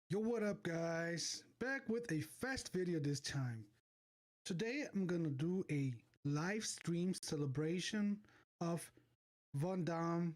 Yo, what up, guys? Back with a fast video this time. Today I'm gonna do a live stream celebration of Damme.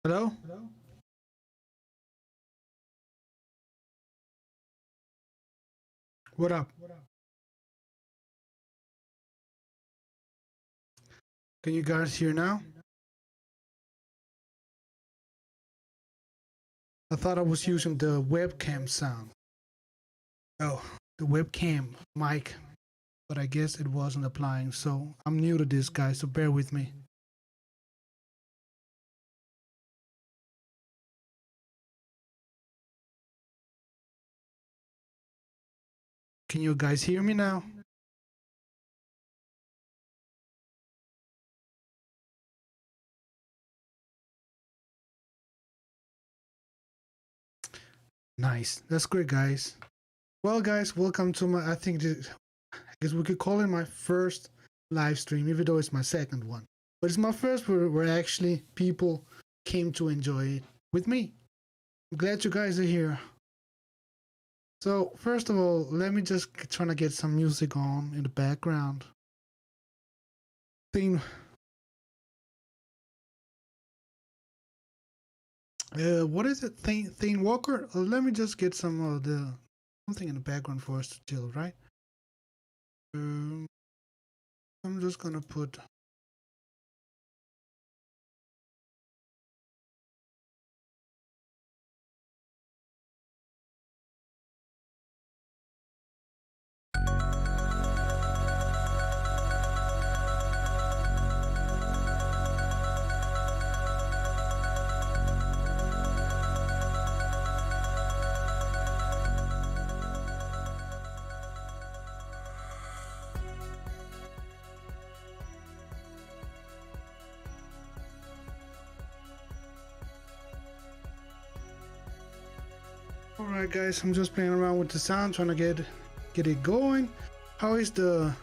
Hello? What up? Can you guys hear now? I thought I was using the webcam sound. Oh, the webcam mic. But I guess it wasn't applying, so I'm new to this, guys, so bear with me. Can you guys hear me now? Nice. That's great, guys. Well, guys, welcome to my, I guess we could call it my first live stream, even though it's my second one. But it's my first where actually people came to enjoy it with me. I'm glad you guys are here. So, first of all, let me just try to get some music on in the background. What is it? Thane Walker? Let me just get some of the something in the background for us to chill, right? I'm just gonna put. Alright guys, I'm just playing around with the sound, trying to get it going. How is the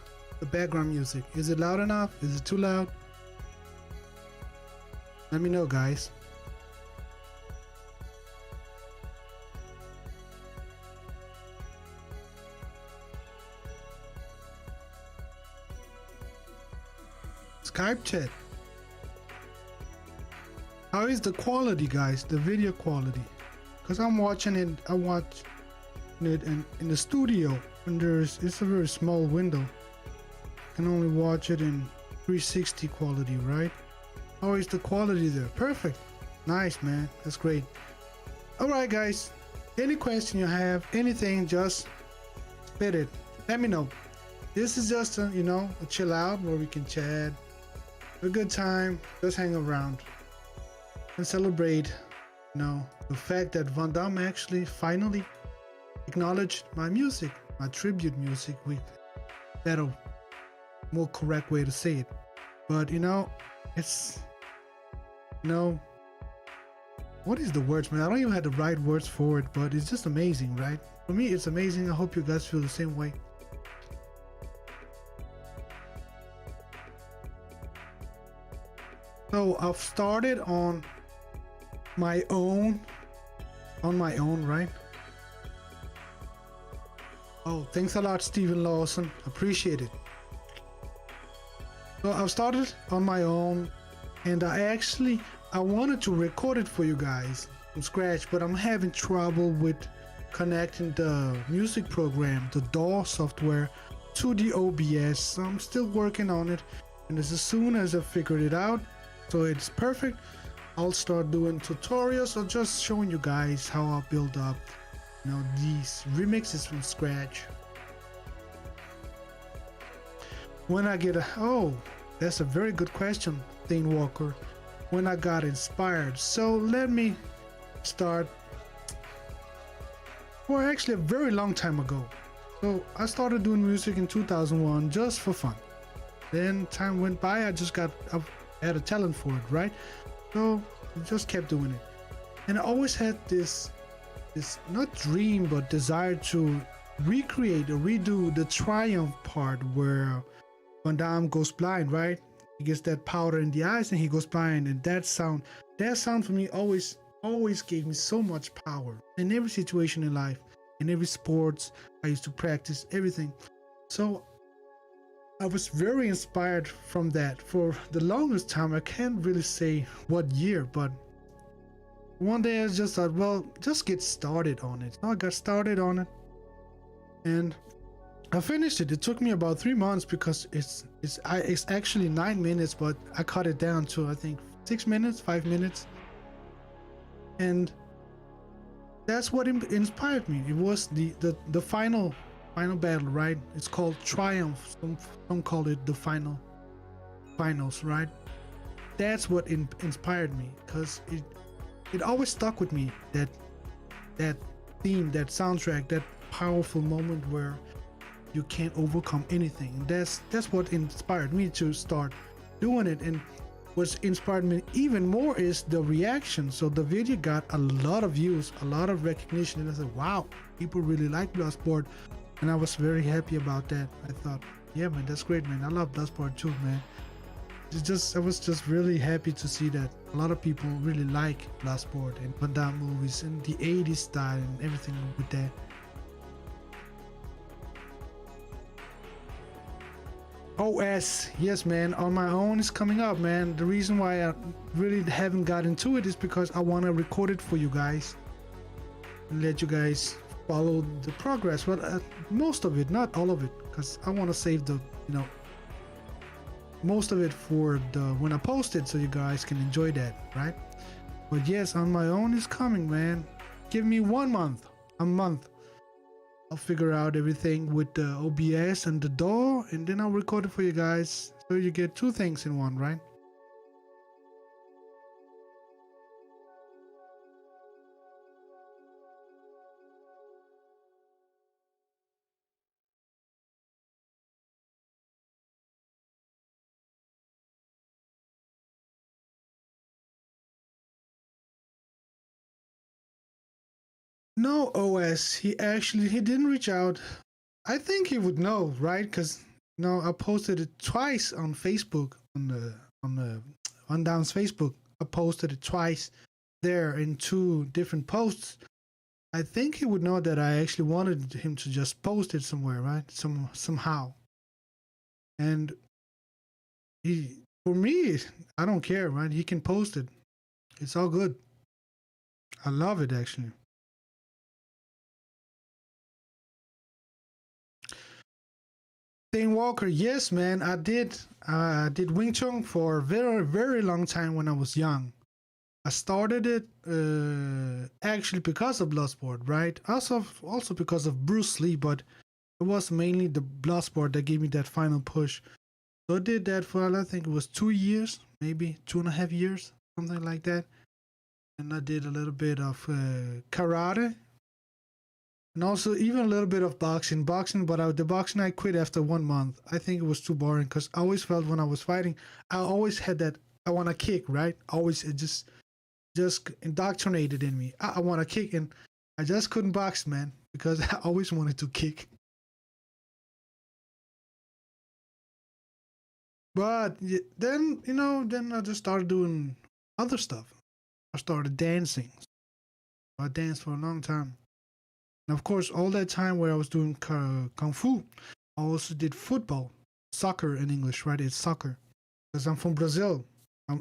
background music? Is it loud enough? Is it too loud? Let me know, guys. Skype chat. How is the quality, guys? The video quality? Because I'm watching it. I watch it in the studio, and it's a very small window. I can only watch it in 360 quality, right? How is the quality there? Perfect. Nice, man. That's great. All right, guys. Any question you have, anything, just spit it. Let me know. This is just a chill out where we can chat, a good time, just hang around and celebrate. The fact that Damme actually finally acknowledged my music, my tribute music, with better, more correct way to say it. But it's what is the words, man? I don't even have the right words for it, but it's just amazing, right? For me, it's amazing. I hope you guys feel the same way. So I've started on my own, right? Oh, thanks a lot, Stephen Lawson. Appreciate it. So I've started on my own, and I wanted to record it for you guys from scratch, but I'm having trouble with connecting the music program, the DAW software, to the OBS. So I'm still working on it, and as soon as I figured it out, so it's perfect, I'll start doing tutorials or just showing you guys how I build up these remixes from scratch. When I get that's a very good question, Thane Walker. When I got inspired. So let me start. Well, actually a very long time ago. So I started doing music in 2001 just for fun. Then time went by, I had a talent for it, right? So I just kept doing it. And I always had this not dream, but desire to recreate or redo the triumph part where Damme goes blind, right? He gets that powder in the eyes and he goes blind, and that sound for me always gave me so much power in every situation in life, in every sports I used to practice, everything. So I was very inspired from that for the longest time. I can't really say what year, but one day I just thought, well, just get started on it. So I got started on it, and I finished it. It took me about 3 months because it's actually 9 minutes, but I cut it down to I think 6 minutes, 5 minutes, and that's what inspired me. It was the final battle, right? It's called Triumph. Some call it the finals, right? That's what inspired me, because it always stuck with me, that theme, that soundtrack, that powerful moment where you can't overcome anything. That's what inspired me to start doing it. And what inspired me even more is the reaction. So the video got a lot of views, a lot of recognition, and I said, wow, people really like Bloodsport, and I was very happy about that. I thought, yeah, man, that's great, man. I love Bloodsport too, man. I was just really happy to see that a lot of people really like Bloodsport and Van Damme movies and the 80s style and everything with that. OS, yes, man, on my own is coming up, man. The reason why I really haven't got into it is because I want to record it for you guys and let you guys follow the progress. Well, most of it, not all of it, because I want to save the most of it for when I post it, so you guys can enjoy that, right? But yes, on my own is coming, man. Give me 1 month, a month. I'll figure out everything with the OBS and the DAW, and then I'll record it for you guys, so you get 2 things in one, right? No, OS. He didn't reach out. I think he would know, right? Because I posted it twice on Facebook on Down's Facebook. I posted it twice there in two different posts. I think he would know that I actually wanted him to just post it somewhere, right? Somehow. And for me, I don't care, right? He can post it. It's all good. I love it actually. Dane Walker, yes, man, I did. I did Wing Chun for a very, very long time when I was young. I started it actually because of Bloodsport, right? Also because of Bruce Lee, but it was mainly the Bloodsport that gave me that final push. So I did that for, I think it was 2 years, maybe 2.5 years, something like that. And I did a little bit of karate, and also even a little bit of boxing. But the boxing I quit after 1 month. I think it was too boring because I always felt when I was fighting, I always had that I want to kick, right? Always it just indoctrinated in me. I want to kick, and I just couldn't box, man, because I always wanted to kick. But then I just started doing other stuff. I started dancing. I danced for a long time. And of course, all that time where I was doing kung fu, I also did football, soccer in English, right? It's soccer. Because I'm from Brazil. I'm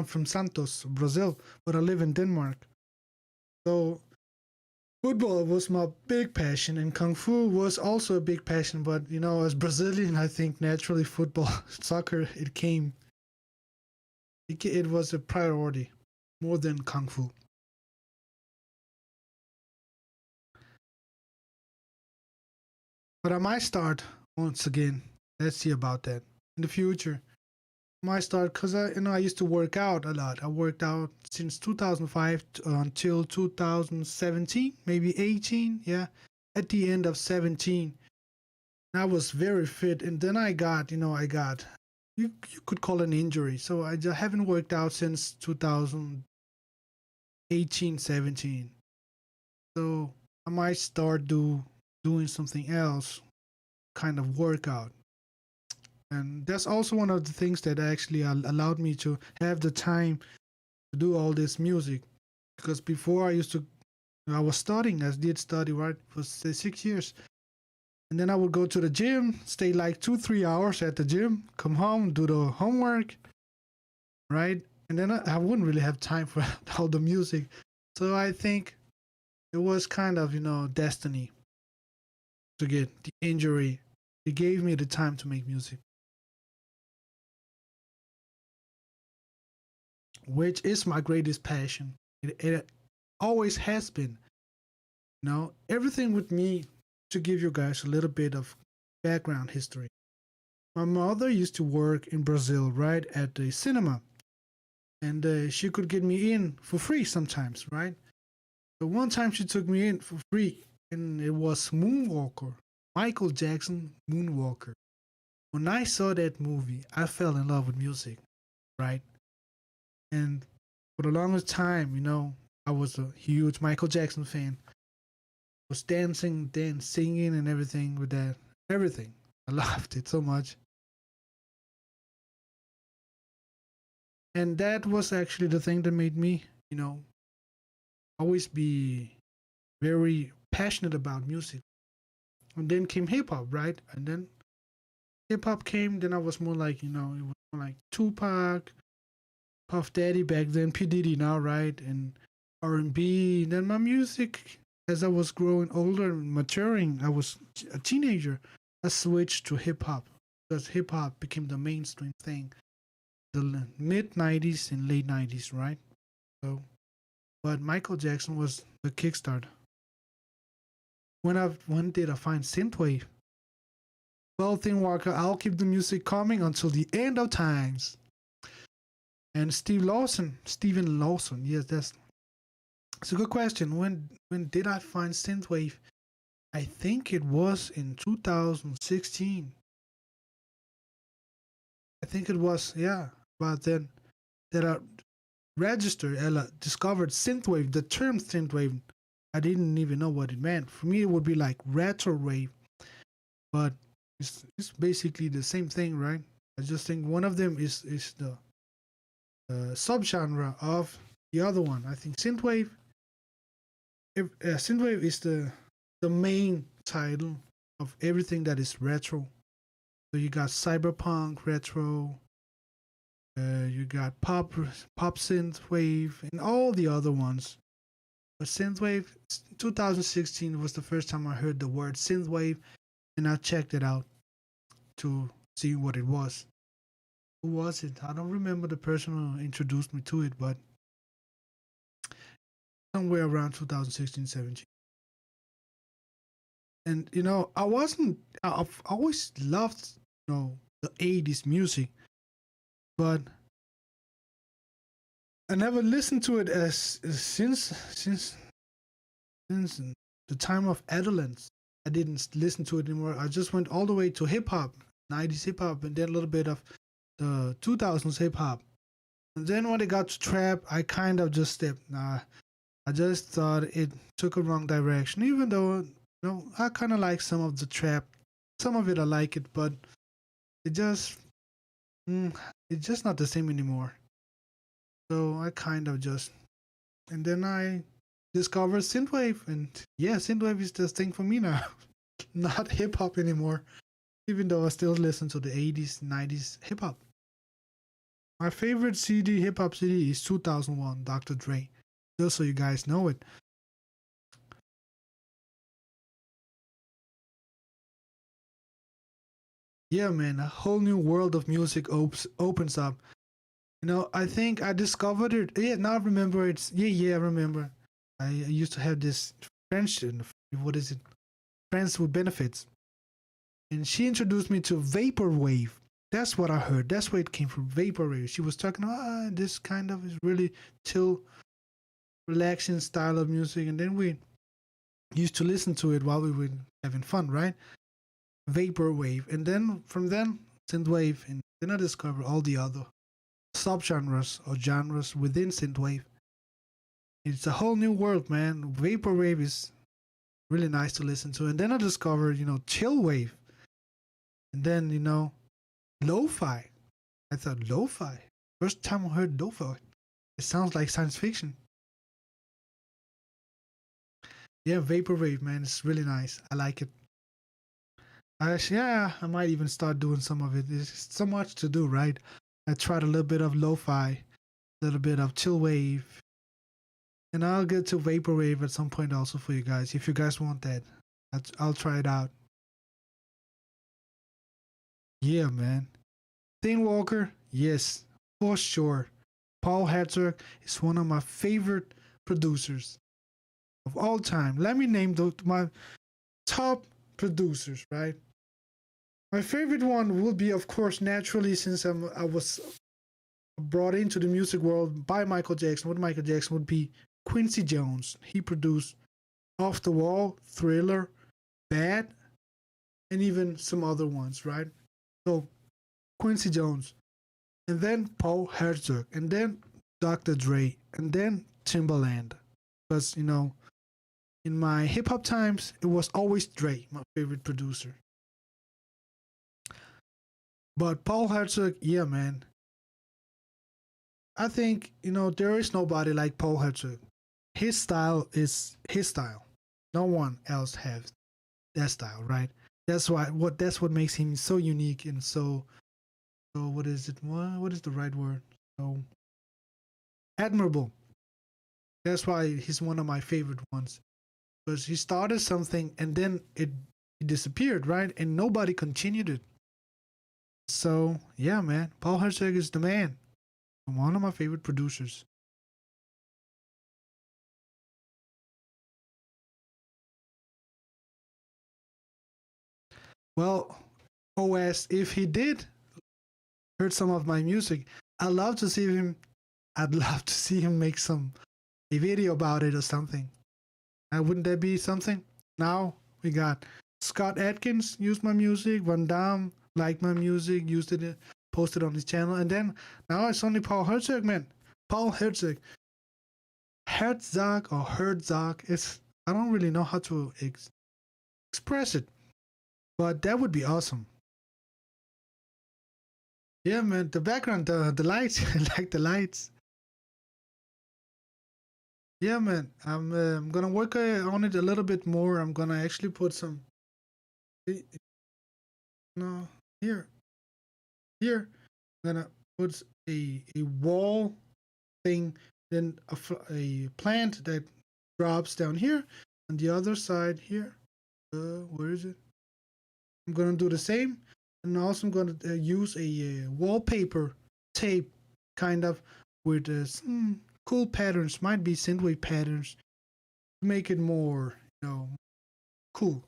from Santos, Brazil, but I live in Denmark. So football was my big passion, and kung fu was also a big passion. But as Brazilian, I think naturally football, soccer, it came. It was a priority more than kung fu. But I might start once again. Let's see about that in the future. I might start because I used to work out a lot. I worked out since 2005 until 2017, maybe 18. Yeah, at the end of 17, I was very fit, and then I got you could call it an injury. So I just haven't worked out since 2018, 17. So I might start doing something else, kind of workout. And that's also one of the things that actually allowed me to have the time to do all this music. Because before I was studying, I did study, right, for 6 years. And then I would go to the gym, stay like 2, 3 hours at the gym, come home, do the homework, right? And then I wouldn't really have time for all the music. So I think it was kind of, destiny to get the injury. It gave me the time to make music, which is my greatest passion. It always has been. Everything with me, to give you guys a little bit of background history. My mother used to work in Brazil, right, at the cinema, and she could get me in for free sometimes, right? So one time she took me in for free, and it was Moonwalker, Michael Jackson Moonwalker. When I saw that movie, I fell in love with music, right? And for the longest time, I was a huge Michael Jackson fan. Was dancing, singing, and everything with that. Everything. I loved it so much. And that was actually the thing that made me, always be very passionate about music. And then came hip hop, right? And then hip hop came, then I was more like, it was more like Tupac, Puff Daddy back then, P. Diddy now, right? And R&B. Then my music, as I was growing older and maturing, I was a teenager. I switched to hip hop because hip hop became the mainstream thing. The mid 90s and late 90s, right? So, but Michael Jackson was the kickstart. When did I find synthwave? Well, Thin Walker, I'll keep the music coming until the end of times. And Steven Lawson, yes, that's a good question. When did I find synthwave? I think it was in 2016. I think it was, yeah. But then that I registered, Ella discovered synthwave, the term synthwave. I didn't even know what it meant. For me, it would be like retro wave, but it's basically the same thing, right? I just think one of them is the subgenre of the other one. I think synthwave. Synthwave is the main title of everything that is retro. So you got cyberpunk retro, you got pop synthwave, and all the other ones. But synthwave, 2016 was the first time I heard the word synthwave, and I checked it out to see what it was. Who was it? I don't remember the person who introduced me to it, but somewhere around 2016-17. And I've always loved the 80s music, but I never listened to it as since the time of adolescence. I didn't listen to it anymore. I just went all the way to hip hop, 90s hip hop, and then a little bit of the 2000s hip hop. And then when it got to trap, I kind of just stepped. I just thought it took a wrong direction. Even though I kind of like some of the trap, some of it I like it, but it just it's just not the same anymore. So I kind of just, and then I discovered synthwave, and yeah, synthwave is the thing for me now. Not hip hop anymore, even though I still listen to the 80s, 90s hip hop. My favorite CD, hip hop CD, is 2001, Dr. Dre. Just so you guys know it. Yeah, man, a whole new world of music opens up. I think I discovered it. Yeah, now I remember it's. Yeah, I remember. I used to have this friend. What is it? Friends with benefits. And she introduced me to vaporwave. That's what I heard. That's where it came from. Vaporwave. She was talking about this kind of is really chill, relaxing style of music, and then we used to listen to it while we were having fun, right? Vaporwave, and then from then synthwave, and then I discovered all the other subgenres or genres within synthwave. It's a whole new world, man. Vaporwave is really nice to listen to, and then I discovered, chillwave, and then lo-fi. I thought lo-fi. First time I heard lo-fi, it sounds like science fiction. Yeah, vaporwave, man, it's really nice. I like it. Yeah, I might even start doing some of it. There's so much to do, right? I tried a little bit of lo-fi, a little bit of chillwave, and I'll get to vaporwave at some point also for you guys. If you guys want that, I'll try it out. Yeah, man. Thane Walker, yes, for sure. Paul Herzog is one of my favorite producers of all time. Let me name my top producers, right? My favorite one will be, of course, naturally, since I was brought into the music world by Michael Jackson. What Michael Jackson would be Quincy Jones. He produced Off the Wall, Thriller, Bad, and even some other ones, right? So Quincy Jones, and then Paul Herzog, and then Dr. Dre, and then Timbaland. Because in my hip hop times, it was always Dre, my favorite producer. But Paul Herzog, yeah, man. I think, there is nobody like Paul Herzog. His style is his style. No one else has that style, right? That's what makes him so unique and so what is it? What is the right word? So admirable. That's why he's one of my favorite ones. Because he started something and then it disappeared, right? And nobody continued it. So yeah, man, Paul Herzog is the man. One of my favorite producers. Well, OS, if he did heard some of my music, I'd love to see him. I'd love to see him make a video about it or something. Wouldn't that be something? Now we got Scott Atkins used my music, Van Damme liked my music, used it, posted on his channel, and then now it's only Paul Herzog, man. Paul Herzog. Herzog or Herzog. I don't really know how to express it, but that would be awesome. Yeah, man, the background, the lights, I like the lights. Yeah, man, I'm gonna work on it a little bit more. I'm gonna actually put some, no, here, here. I'm gonna put a wall thing, then a plant that drops down here, on the other side here. Where is it? I'm gonna do the same, and also I'm gonna use a wallpaper tape, kind of, with some cool patterns. Might be synthwave patterns to make it more, cool.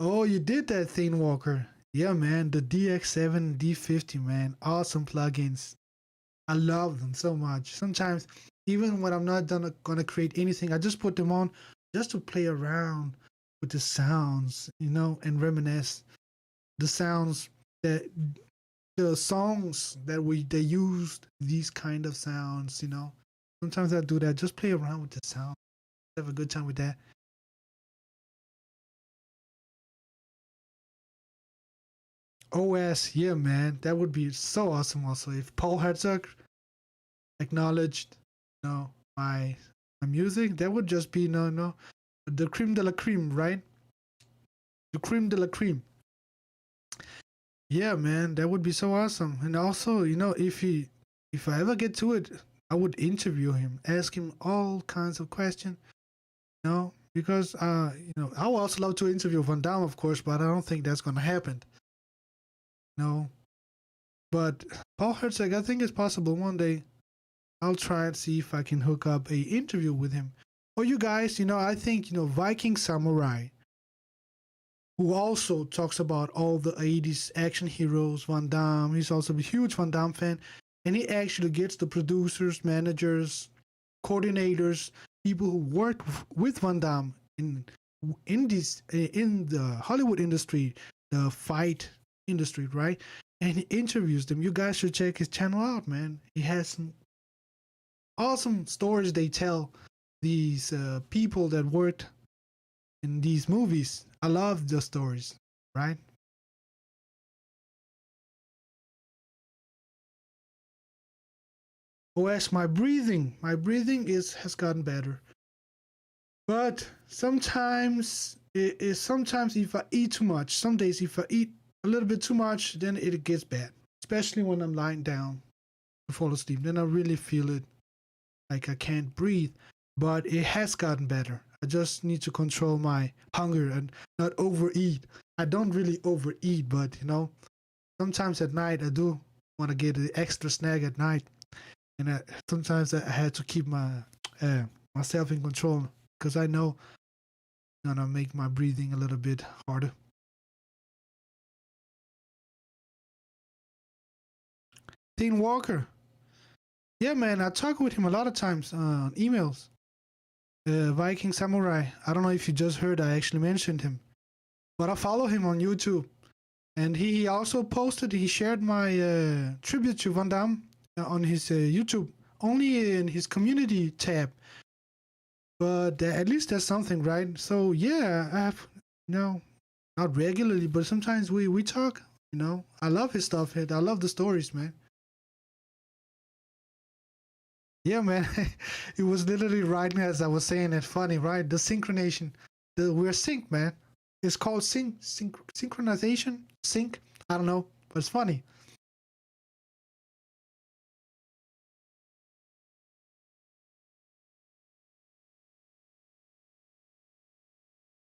Oh, you did that thing, Walker. Yeah, man, the DX7 D50, man, awesome plugins. I love them so much. Sometimes, even when I'm not gonna create anything, I just put them on just to play around with the sounds, and reminisce the sounds that the songs that they used these kind of sounds. Sometimes I do that, just play around with the sound, have a good time with that. OS, yeah, man, that would be so awesome. Also, if Paul Herzog acknowledged, my music, that would just be no, the cream de la cream, right? The cream de la cream. Yeah, man, that would be so awesome. And also, if I ever get to it, I would interview him, ask him all kinds of questions, because I would also love to interview Van Damme, of course, but I don't think that's gonna happen. No, but Paul Herzog, I think it's possible one day. I'll try and see if I can hook up a interview with him. Or you guys, I think Viking Samurai, who also talks about all the 80s action heroes, Van Damme. He's also a huge Van Damme fan. And he actually gets the producers, managers, coordinators, people who work with Van Damme in the Hollywood industry, the fight industry, right? And he interviews them. You guys should check his channel out, man. He has some awesome stories they tell these people that worked in these movies. I love the stories, right? OS, my breathing has gotten better, but sometimes if I eat too much, some days if I eat a little bit too much, then it gets bad, especially when I'm lying down to fall asleep. Then I really feel it, like I can't breathe. But it has gotten better. I just need to control my hunger and not overeat. I don't really overeat, but sometimes at night I do want to get an extra snack at night, and sometimes I had to keep myself in control because I know it's gonna make my breathing a little bit harder. Dean Walker, yeah, man, I talk with him a lot of times on emails. Viking Samurai. I don't know if you just heard. I actually mentioned him, but I follow him on YouTube, and he also posted. He shared my tribute to Van Damme on his YouTube, only in his community tab. But at least that's something, right? So yeah, I have not regularly, but sometimes we talk. I love his stuff. I love the stories, man. Yeah, man. It was literally right as I was saying it. Funny, right? The synchronization. We're sync, man. It's called synchronization. Sync. I don't know, but it's funny.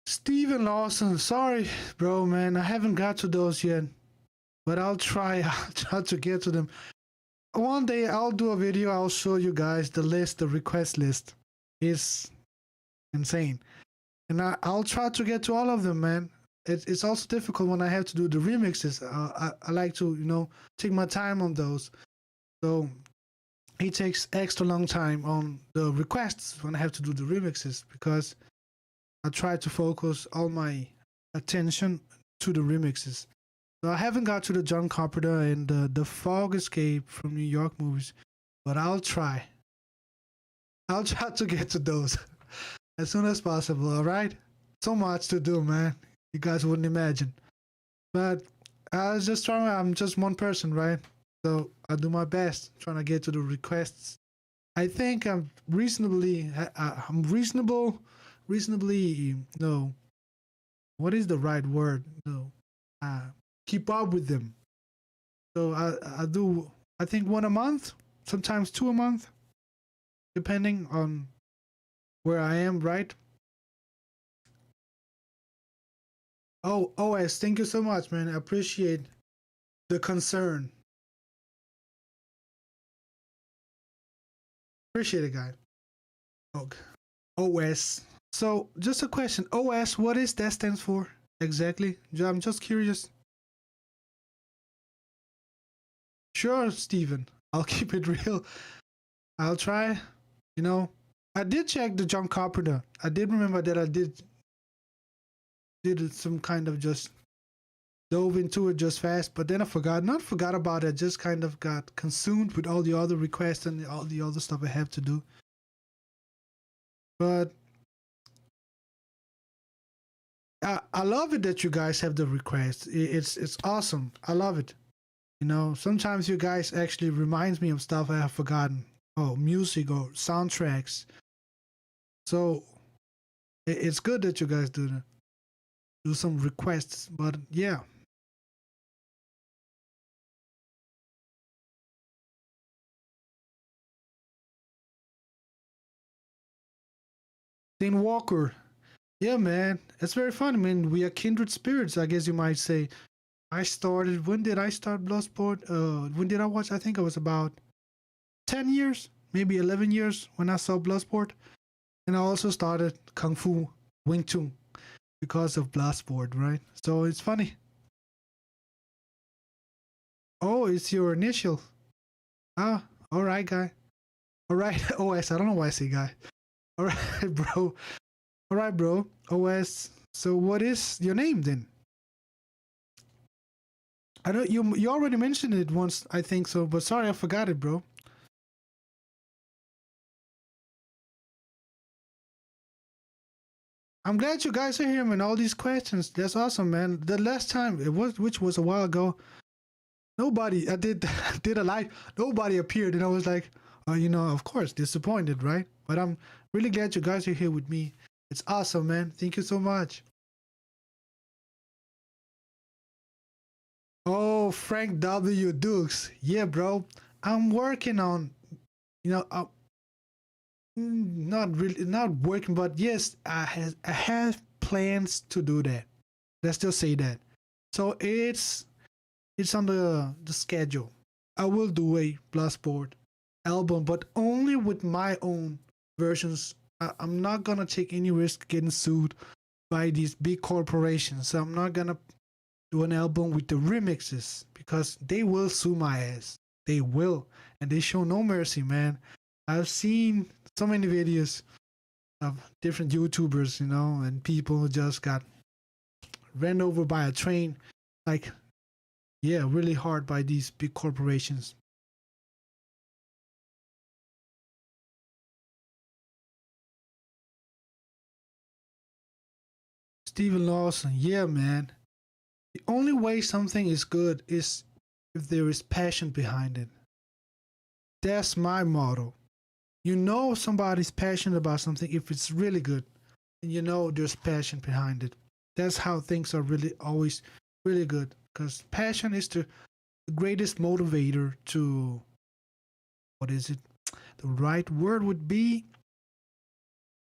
Steven Lawson. Sorry, bro, man. I haven't got to those yet, but I'll try. I'll try to get to them. One day I'll do a video. I'll show you guys the list. The request list is insane. And I'll try to get to all of them, man. It's also difficult when I have to do the remixes. I like to, take my time on those. So it takes extra long time on the requests when I have to do the remixes because I try to focus all my attention to the remixes. So I haven't got to the John Carpenter and the Fog Escape from New York movies. but I'll try. I'll try to get to those as soon as possible. All right. So much to do, man. You guys wouldn't imagine. But I was just trying. I'm just one person, right? So I'll do my best trying to get to the requests. I think I'm reasonably. I'm reasonable. Reasonably. No. What is the right word? No. Keep up with them. So I do. I think one a month. Sometimes two a month, depending on where I am. Right. Oh, OS. Thank you so much, man. I appreciate the concern. Appreciate it, guy. Okay. OS. So, just a question. OS, what is that stands for exactly? I'm just curious. Sure, Steven. I'll keep it real. I'll try. You know, I did check the John Carpenter. I did remember that I did some kind of just dove into it just fast, but then I forgot. Not forgot about it. Just kind of got consumed with all the other requests and all the other stuff I have to do. But I love it that you guys have the requests. It's awesome. I love it. You know, sometimes you guys actually reminds me of stuff I have forgotten. Oh, music or soundtracks. So it's good that you guys do some requests. But yeah, Dean Walker. Yeah, man, it's very fun. I mean, we are kindred spirits, I guess you might say. I started. When did I start Bloodsport? When did I watch? I think it was about 10 years, maybe 11 years when I saw Bloodsport, and I also started Kung Fu Wing Chun because of Bloodsport, right? So it's funny. Oh, it's your initial. Ah, all right, guy. All right, OS. I don't know why I say guy. All right, bro. All right, bro. OS. So what is your name then? I don't. You already mentioned it once, I think so. But sorry, I forgot it, bro. I'm glad you guys are here, man. All these questions. That's awesome, man. The last time it was, which was a while ago, nobody. I did did a live. Nobody appeared, and I was like, of course, disappointed, right? But I'm really glad you guys are here with me. It's awesome, man. Thank you so much. Oh, Frank W. Dukes. Yeah, bro. I'm working on, you know, not really, not working, but yes, I have plans to do that. Let's just say that. So it's on the schedule. I will do a Bloodsport album, but only with my own versions. I'm not gonna take any risk getting sued by these big corporations. So I'm not gonna do an album with the remixes because they will sue my ass. They will, and they show no mercy, man. I've seen so many videos of different YouTubers, and people who just got ran over by a train, like, yeah, really hard by these big corporations. Stephen Lawson, yeah, man. The only way something is good is if there is passion behind it. That's my motto. You know somebody's passionate about something if it's really good, and you know there's passion behind it. That's how things are really always really good because passion is the greatest motivator to, what is it? The right word would be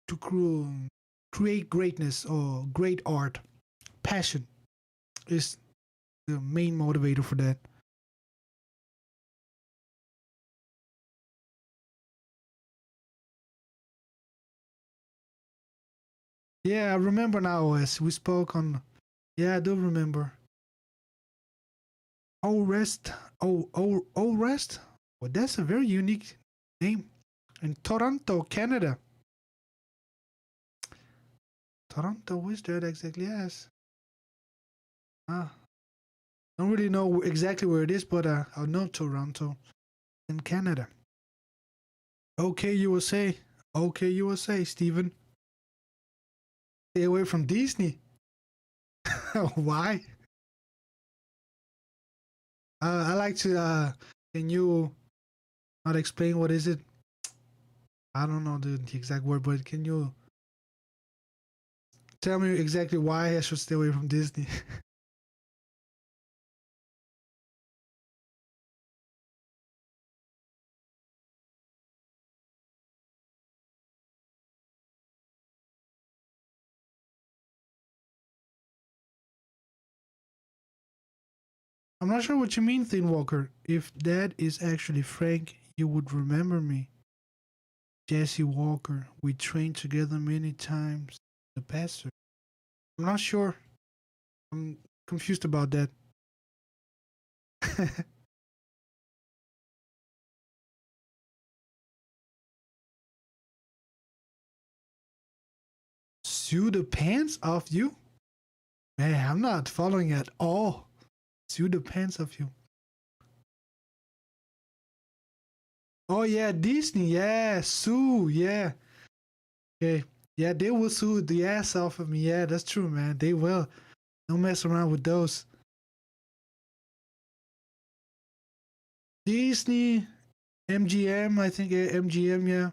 to create greatness or great art. Passion is the main motivator for that. Yeah, I remember now as we spoke on. Yeah, I do remember. Oh Rest. Oh Rest. Well, that's a very unique name. In Toronto, Canada. Toronto, where's that exactly? Yes. Ah, don't really know exactly where it is, but I know Toronto in Canada. Okay, USA. Okay, USA, Steven. Stay away from Disney. Why? I like to. Can you not explain what is it? I don't know the exact word, but can you tell me exactly why I should stay away from Disney? I'm not sure what you mean, Thin Walker. If that is actually Frank, you would remember me. Jesse Walker. We trained together many times. The pastor. I'm not sure. I'm confused about that. Sue the pants off you? Man, I'm not following at all. Sue the pants off you. Oh yeah, Disney. Yeah, sue. Yeah. Okay. Yeah, they will sue the ass off of me. Yeah, that's true, man. They will. Don't mess around with those. Disney, MGM, I think MGM, yeah.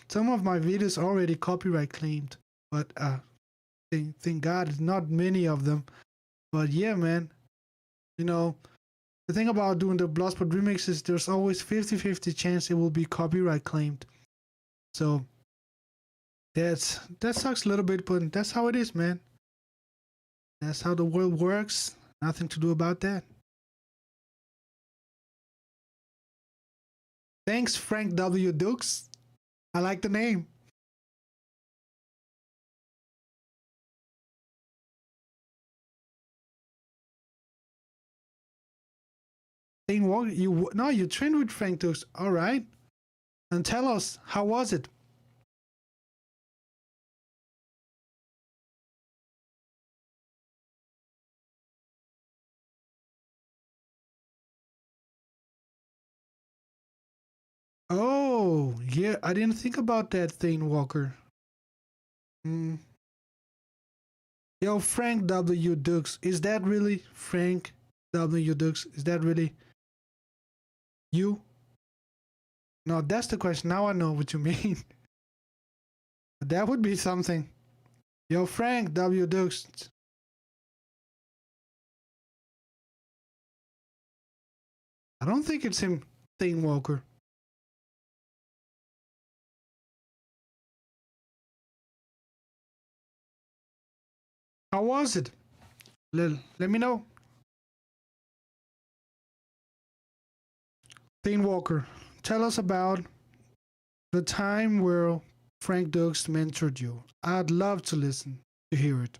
Some of my videos already copyright claimed, but thank God, it's not many of them. But yeah, man, you know, the thing about doing the Bloodsport remix is there's always 50-50 chance it will be copyright claimed. So that sucks a little bit, but that's how it is, man. That's how the world works. Nothing to do about that. Thanks, Frank W. Dukes. I like the name. Dane Walker, you no, you trained with Frank Dukes. All right, and tell us how was it? Oh, yeah, I didn't think about that, Thane Walker. Mm. Yo, Frank W. Dukes, is that really Frank W. Dukes? Is that really you? No, that's the question. Now I know what you mean. That would be something. Yo, Frank W. Dukes. I don't think it's him, Thane Walker. How was it? Let me know. Thane Walker, tell us about the time where Frank Dukes mentored you. I'd love to listen to hear it.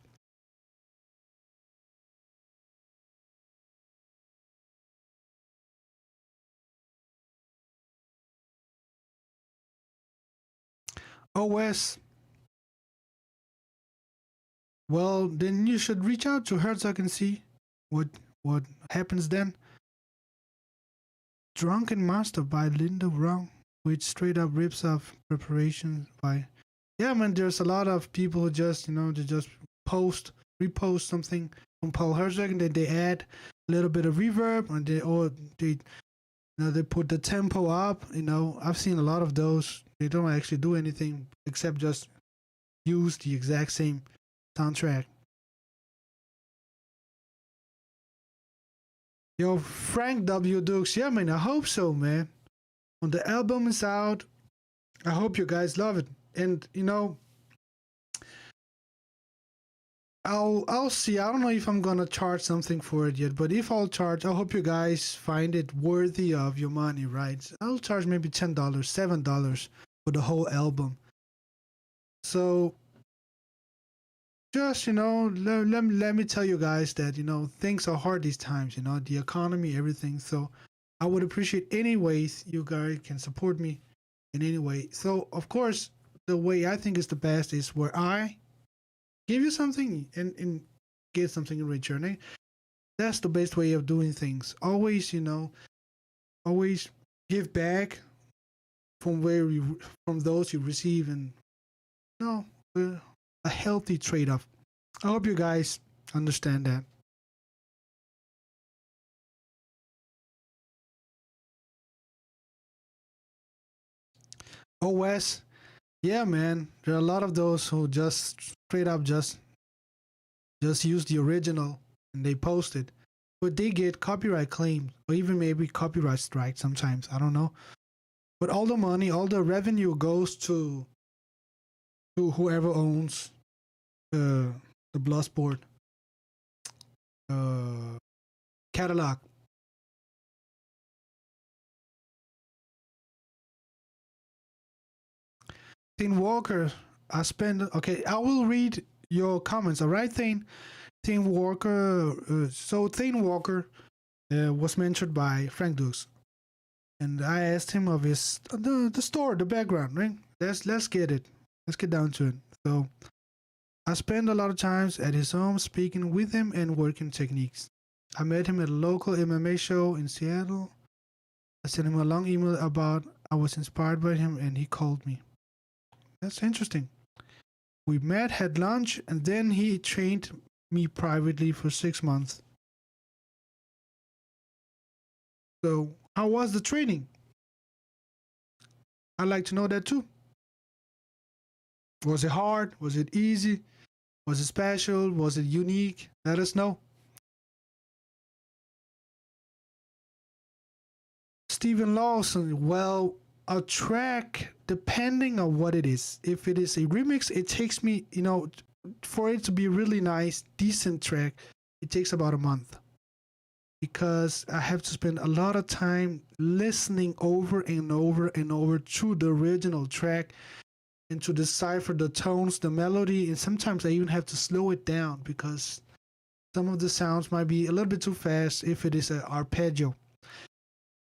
Oh, Wes, well, then you should reach out to Herzog and see what what happens then. Drunken Master by Linda Wrong, which straight up rips off Preparation by. Yeah, man, there's a lot of people who just, they just repost something from Paul Herzog and then they add a little bit of reverb and they put the tempo up. I've seen a lot of those. They don't actually do anything except just use the exact same soundtrack. Yo, Frank W. Dukes. Yeah, man, I hope so, man. When the album is out, I hope you guys love it. And I'll see. I don't know if I'm gonna charge something for it yet, but if I'll charge, I hope you guys find it worthy of your money, right? I'll charge maybe $10, $7 for the whole album. So just let me tell you guys that things are hard these times. The economy, everything. So I would appreciate any ways you guys can support me in any way. So of course, the way I think is the best is where I give you something and get something in return. That's the best way of doing things. Always, always give back. from from those you receive, and no, a healthy trade-off. I hope you guys understand that. OS, yeah, man. There are a lot of those who just straight up just use the original and they post it, but they get copyright claims or even maybe copyright strike sometimes. I don't know, but all the money, all the revenue goes to whoever owns the Bloodsport uh, catalog. Thane Walker, I spend. Okay, I will read your comments. All right, Thane. Thane Walker. So Thane Walker was mentioned by Frank Dukes, and I asked him of his the story, the background. Right? Let's get it. Let's get down to it. So I spent a lot of times at his home speaking with him and working techniques. I met him at a local MMA show in Seattle. I sent him a long email about I was inspired by him, and he called me. That's interesting. We met, had lunch, and then he trained me privately for 6 months. So, how was the training? I'd like to know that too. Was it hard? Was it easy? Was it special? Was it unique? Let us know. Stephen Lawson, well, a track, depending on what it is. If it is a remix, it takes me, for it to be a really nice, decent track, it takes about a month. Because I have to spend a lot of time listening over and over and over to the original track and to decipher the tones, the melody, and sometimes I even have to slow it down because some of the sounds might be a little bit too fast if it is an arpeggio.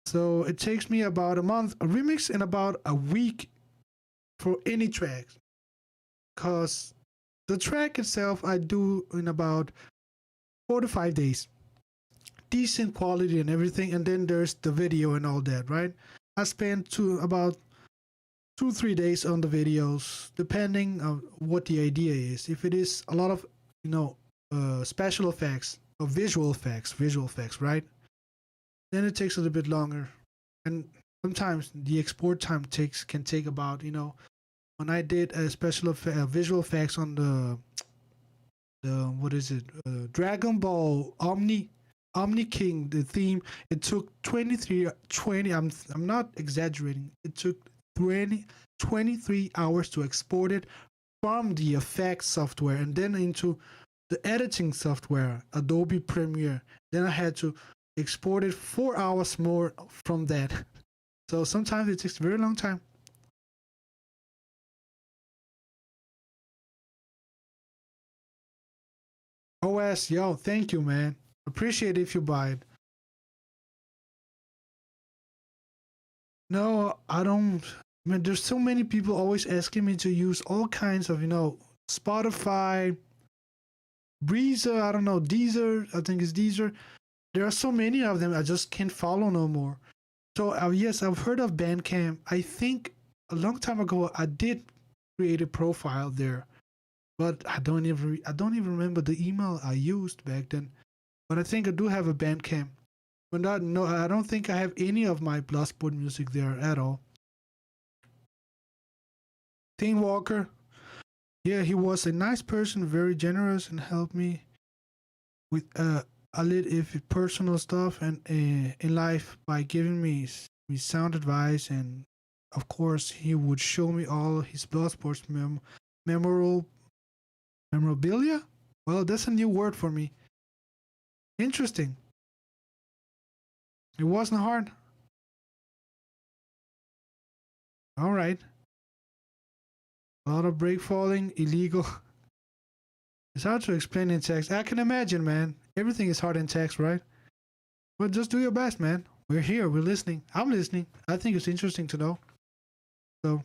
So it takes me about a month, a remix, and about a week for any track. Because the track itself I do in about 4 to 5 days. Decent quality and everything, and then there's the video and all that, right? I spend about 2 3 days on the videos, depending on what the idea is. If it is a lot of special effects or visual effects, right? Then it takes a little bit longer, and sometimes the export time can take about when I did a visual effects on the what is it Dragon Ball Omni King, the theme, it took 20. I'm not exaggerating. It took 23 hours to export it from the effects software and then into the editing software, Adobe Premiere. Then I had to export it 4 hours more from that. So sometimes it takes a very long time. OS, yo, thank you, man. Appreciate it if you buy it. No, I don't. I mean, there's so many people always asking me to use all kinds of, Spotify, Breezer, I don't know, Deezer, I think it's Deezer. There are so many of them, I just can't follow no more. So, yes, I've heard of Bandcamp. I think a long time ago I did create a profile there, but I don't even remember the email I used back then. But I think I do have a Bandcamp. But no, I don't think I have any of my Bloodsport music there at all. Thane Walker, yeah, he was a nice person, very generous, and helped me with a little if personal stuff and in life by giving me sound advice, and of course he would show me all his Bloodsports memorable memorabilia. Well, that's a new word for me. Interesting. It wasn't hard. All right. A lot of break falling, illegal. It's hard to explain in text. I can imagine, man. Everything is hard in text, right? But just do your best, man. We're here. We're listening. I'm listening. I think it's interesting to know. So,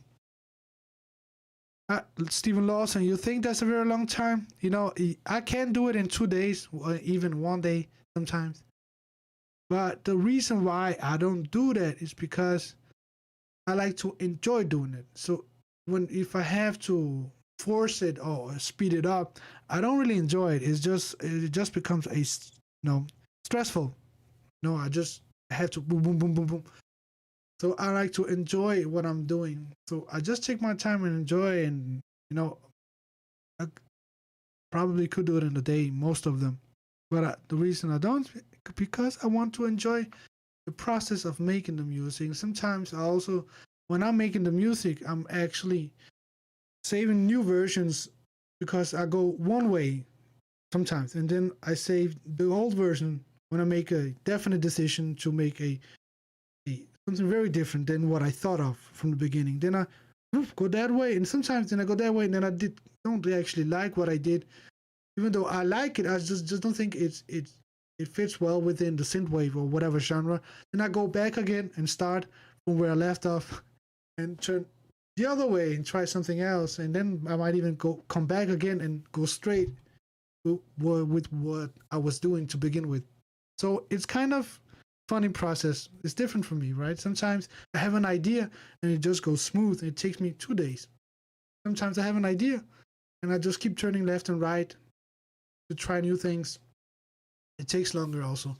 Stephen Lawson, you think that's a very long time? I can do it in 2 days, or even one day sometimes. But the reason why I don't do that is because I like to enjoy doing it. So if I have to force it or speed it up, I don't really enjoy it. It just becomes stressful. No, I just have to boom boom boom boom boom. So I like to enjoy what I'm doing. So I just take my time and enjoy, and I probably could do it in a day, most of them. But the reason I don't, because I want to enjoy the process of making the music. Sometimes I also, when I'm making the music, I'm actually saving new versions because I go one way sometimes, and then I save the old version when I make a definite decision to make a something very different than what I thought of from the beginning. Then I go that way, and sometimes then I go that way, and then don't actually like what I did, even though I like it. I just don't think it fits well within the synthwave or whatever genre. Then I go back again and start from where I left off, and turn the other way and try something else, and then I might even come back again and go straight with what I was doing to begin with. So it's kind of funny process. It's different for me, right? Sometimes I have an idea and it just goes smooth and it takes me 2 days. Sometimes I have an idea and I just keep turning left and right to try new things. It takes longer also.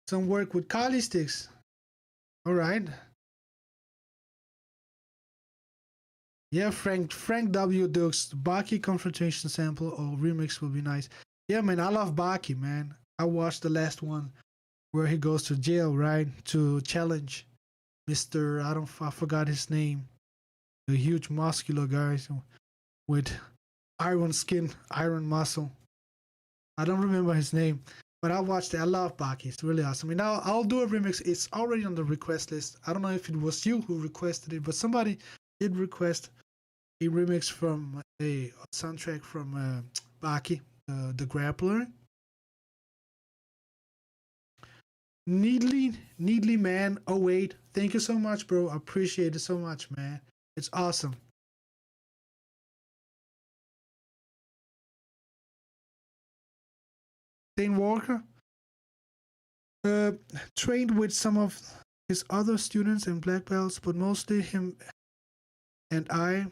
Some work with Kali sticks. All right. Yeah, Frank W. Dukes, Baki confrontation sample or remix will be nice. Yeah, man, I love Baki, man. I watched the last one where he goes to jail, right, to challenge Mr. I forgot his name, the huge muscular guy with iron skin, iron muscle. I don't remember his name, but I watched it. I love Baki. It's really awesome. And now I'll do a remix. It's already on the request list. I don't know if it was you who requested it, but somebody did request a remix from a soundtrack from Baki, the Grappler. Needly man. Oh wait, thank you so much, bro. I appreciate it so much, man. It's awesome. Dane Walker uh, trained with some of his other students and black belts, but mostly him and I.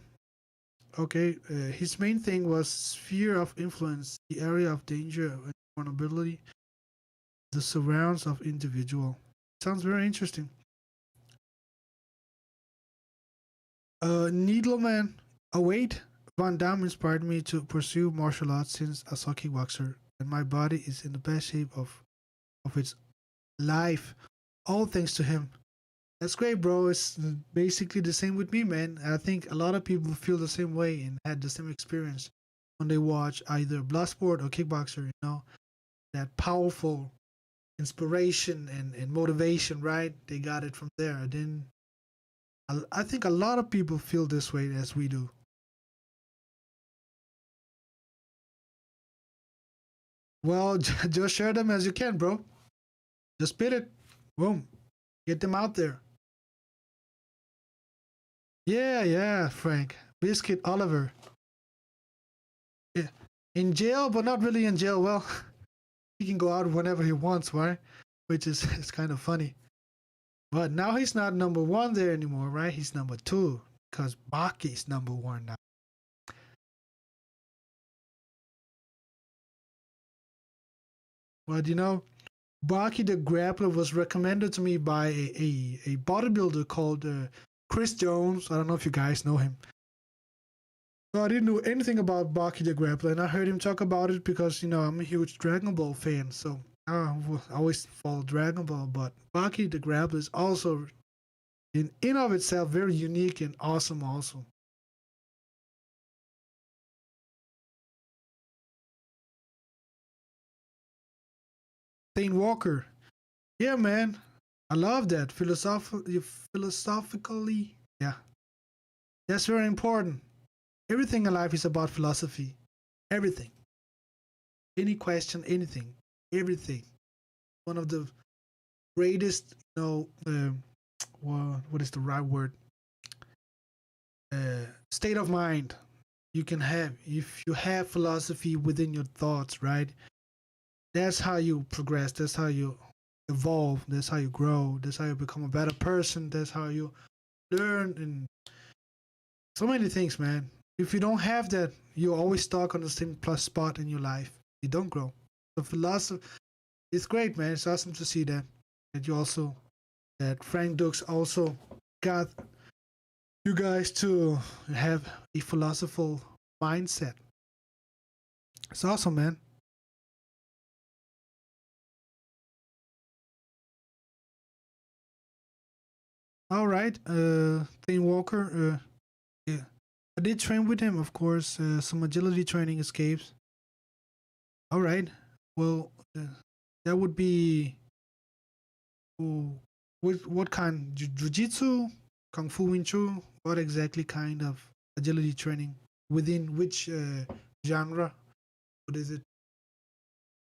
Okay, his main thing was sphere of influence, the area of danger and vulnerability, the surrounds of individual. Sounds very interesting. Needleman. Oh wait, Van Damme inspired me to pursue martial arts since I saw kickboxer, and my body is in the best shape of its life, all thanks to him. That's great, bro. It's basically the same with me, man. I think a lot of people feel the same way and had the same experience when they watch either Bloodsport or Kickboxer. That powerful inspiration and motivation, right? They got it from there. And then I think a lot of people feel this way as we do. Well, just share them as you can, bro. Just spit it. Boom. Get them out there. Yeah, yeah, Frank. Biscuit Oliver. Yeah. In jail, but not really in jail. Well, he can go out whenever he wants, right? Which is it's kind of funny. But now he's not number one there anymore, right? He's number two because Baki's number one now. But Baki the Grappler was recommended to me by a bodybuilder called Chris Jones. I don't know if you guys know him. So I didn't know anything about Baki the Grappler, and I heard him talk about it because I'm a huge Dragon Ball fan, so I always follow Dragon Ball. But Baki the Grappler is also in of itself very unique and awesome. Also, Thane Walker, yeah, man, I love that philosophically. Yeah, that's very important. Everything in life is about philosophy. Everything, any question, anything, everything. One of the greatest, what is the right word? State of mind you can have if you have philosophy within your thoughts, right? that's how you progress. That's how you evolve. That's how you grow. That's how you become a better person. That's how you learn and so many things, man. If you don't have that, you're always stuck on the same plus spot in your life. You don't grow. The philosophy, it's great, man. It's awesome to see that. That you also, that Frank Dux also got you guys to have a philosophical mindset. It's awesome, man. All right, Thane Walker. Yeah, I did train with him, of course. Some agility training escapes. All right. Well, that would be oh, what kind? Jiu-jitsu, kung fu wing chun. What exactly kind of agility training within which genre? What is it?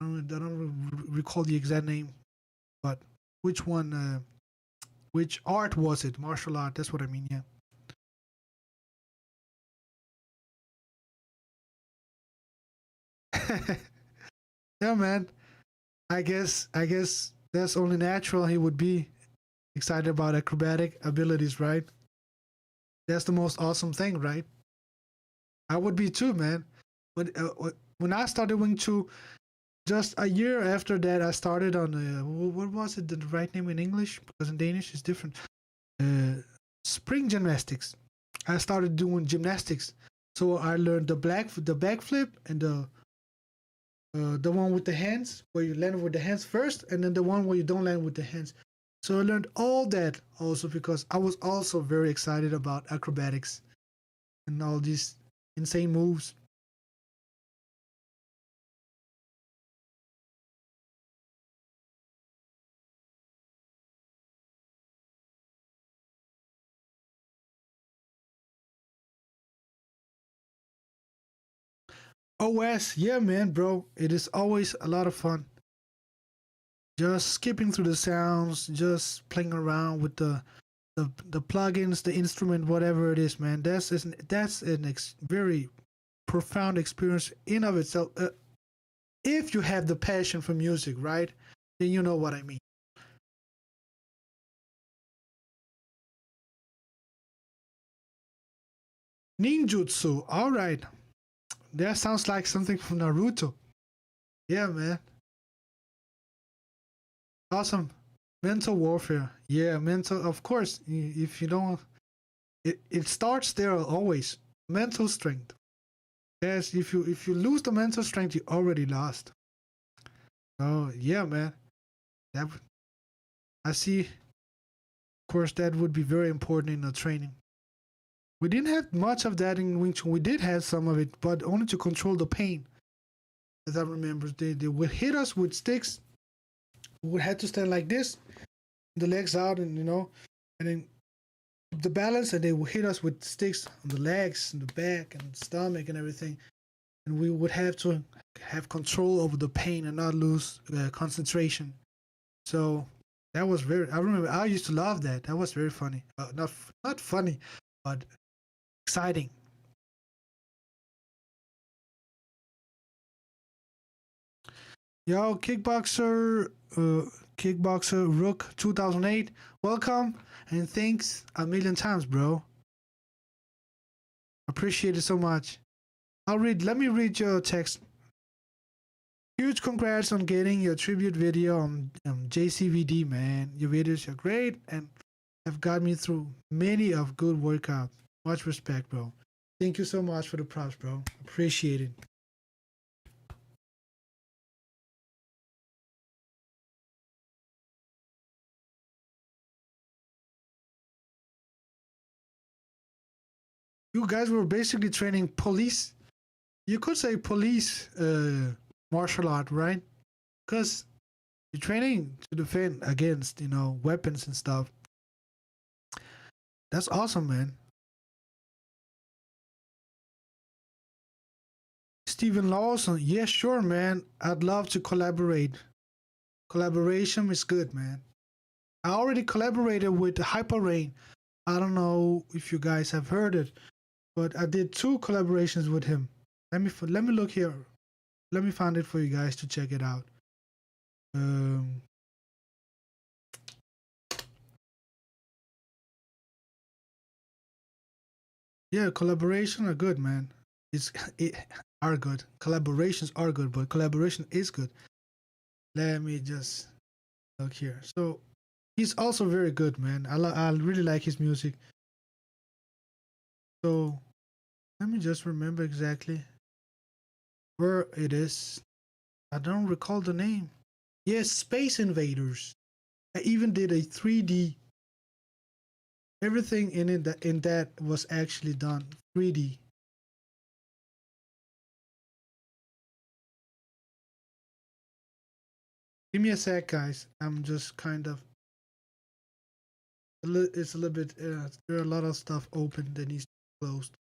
I don't recall the exact name, but which one? Which art was it? Martial art. That's what I mean. Yeah. Yeah, man. I guess that's only natural. He would be excited about acrobatic abilities, right? That's the most awesome thing, right? I would be too, man. When I started Wing Chun, just a year after that, I started on what was it? The right name in English? Because in Danish it's different. Uh, Spring gymnastics. I started doing gymnastics, so I learned the backflip and the one with the hands where you land with the hands first, and then the one where you don't land with the hands. So I learned all that also because I was also very excited about acrobatics and all these insane moves. OS, yeah, man, bro, it is always a lot of fun. Just skipping through the sounds, just playing around with the plugins, the instrument, whatever it is, man. That's an very profound experience in of itself. If you have the passion for music, right? Then you know what I mean. Ninjutsu, all right. That sounds like something from Naruto. Yeah, man. Awesome. Mental warfare. Yeah, mental. Of course, if you don't, it starts there always. Mental strength. Yes, if you lose the mental strength, you already lost. Oh yeah, man. That I see. Of course, that would be very important in the training. We didn't have much of that in Wing Chun. We did have some of it, but only to control the pain. As I remember, they would hit us with sticks. We would have to stand like this, the legs out, and and then the balance, and they would hit us with sticks on the legs, and the back, and stomach, and everything. And we would have to have control over the pain and not lose concentration. So that was very. I remember I used to love that. That was very funny. Not funny, but exciting. Yo, kickboxer Rook 2008. Welcome and thanks a million times, bro. Appreciate it so much. Let me read your text. Huge congrats on getting your tribute video on JCVD, man. Your videos are great and have got me through many of good workouts. Much respect, bro. Thank you so much for the props, bro. Appreciate it. You guys were basically training police. You could say police martial art, right? Because you're training to defend against, weapons and stuff. That's awesome, man. Stephen Lawson, yeah, sure, man. I'd love to collaborate. Collaboration is good, man. I already collaborated with Hyper Rain. I don't know if you guys have heard it, but I did two collaborations with him. Let me look here. Let me find it for you guys to check it out. Um, yeah, collaboration are good, man. It's it are good. Collaborations are good, but collaboration is good. Let me just look here. So he's also very good, man. I really like his music. So let me just remember exactly where it is. I don't recall the name. Yes, Space Invaders. I even did a 3D. Everything in that was actually done 3D. Give me a sec, guys. I'm just kind of. It's a little bit. There are a lot of stuff open that needs to be closed.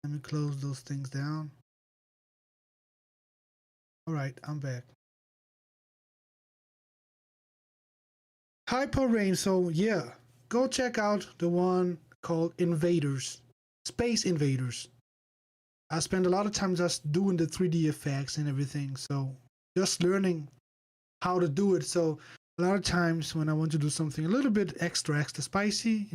Let me close those things down. All right, I'm back. Hyper Rain. So yeah, go check out the one called Invaders, Space Invaders. I spend a lot of time just doing the 3D effects and everything. So just learning how to do it. So a lot of times when I want to do something a little bit extra spicy,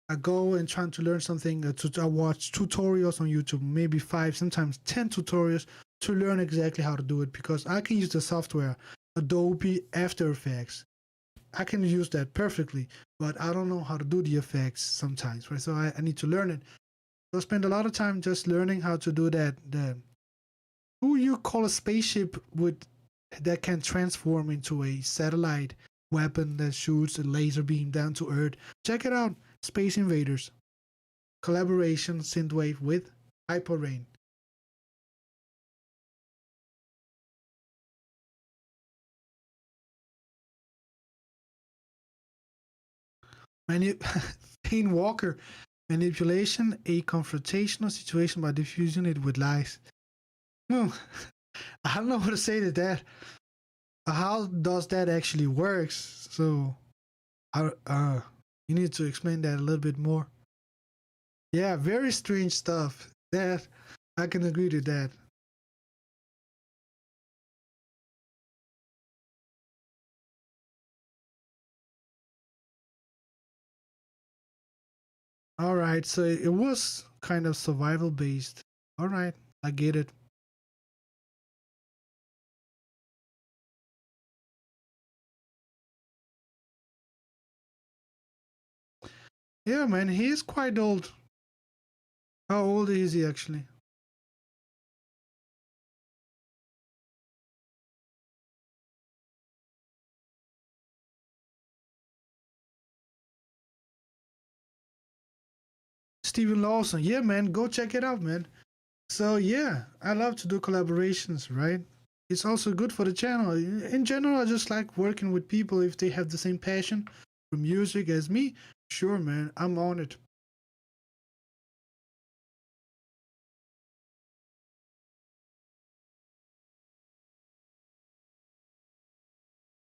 I go and try to learn something. I watch tutorials on YouTube, maybe 5, sometimes 10 tutorials to learn exactly how to do it, because I can use the software Adobe After Effects. I can use that perfectly, but I don't know how to do the effects sometimes, right? So I need to learn it. So I spend a lot of time just learning how to do that. Who you call a spaceship with that can transform into a satellite weapon that shoots a laser beam down to Earth. Check it out, Space Invaders. Collaboration synthwave with Hyper Rain. Payne Walker. Manipulation, a confrontational situation by diffusing it with lies. Hmm. I don't know what to say to that. How does that actually works? So, you need to explain that a little bit more. Yeah, very strange stuff. That I can agree to that. All right, so it was kind of survival based. All right, I get it. Yeah, man, he is quite old. How old is he actually? Steven Lawson. Yeah, man, go check it out, man. So yeah, I love to do collaborations, right? It's also good for the channel. In general, I just like working with people if they have the same passion for music as me. Sure, man, I'm on it.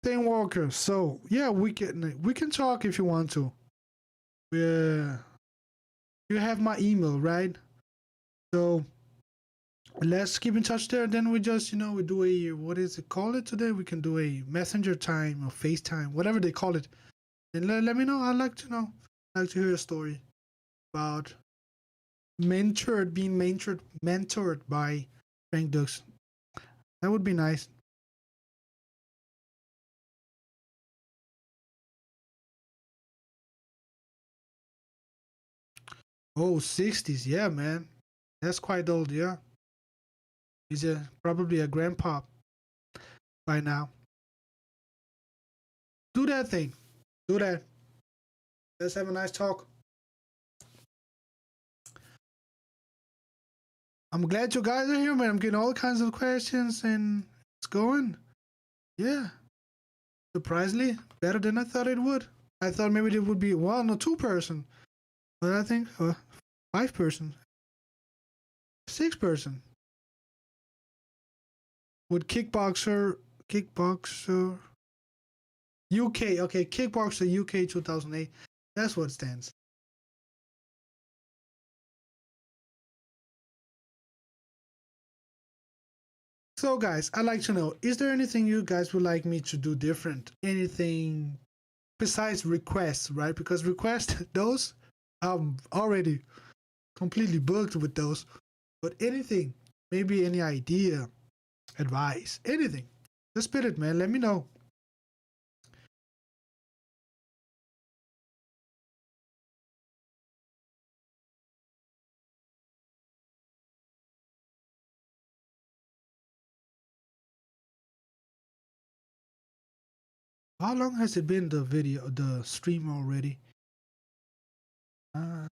Thane Walker. So yeah, we can talk if you want to. Yeah, you have my email, right? So let's keep in touch there. Then we just, we do a, what is it called it today? We can do a messenger time or FaceTime, whatever they call it. And let me know. I'd like to know. I'd like to hear a story about being mentored by Frank Dux. That would be nice. Oh, 60s. Yeah, man. That's quite old, yeah. He's probably a grandpa by now. Do that thing. Do that. Let's have a nice talk. I'm glad you guys are here, man. I'm getting all kinds of questions and it's going. Yeah. Surprisingly, better than I thought it would. I thought maybe there would be one or two person, but I think 5 person, 6 person with kickboxer UK. Okay, kickboxer UK 2008. That's what stands. So guys, I'd like to know, is there anything you guys would like me to do different? Anything besides requests, right? Because requests, those, I'm already completely booked with those. But anything, maybe any idea, advice, anything, just spit it, man. Let me know. How long has it been the video, the stream already? I'm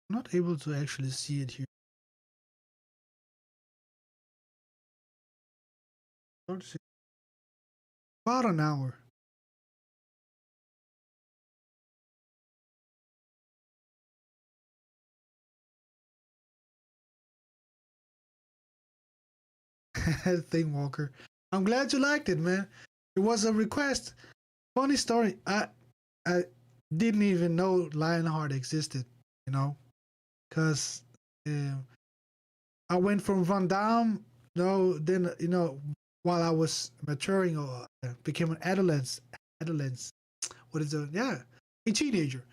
not able to actually see it here. About an hour. Thing Walker. I'm glad you liked it, man. It was a request. Funny story. I didn't even know Lionheart existed, you know, because uh, I went from Van Damme, then while I was maturing or became an adolescent, what is it? Yeah, a teenager.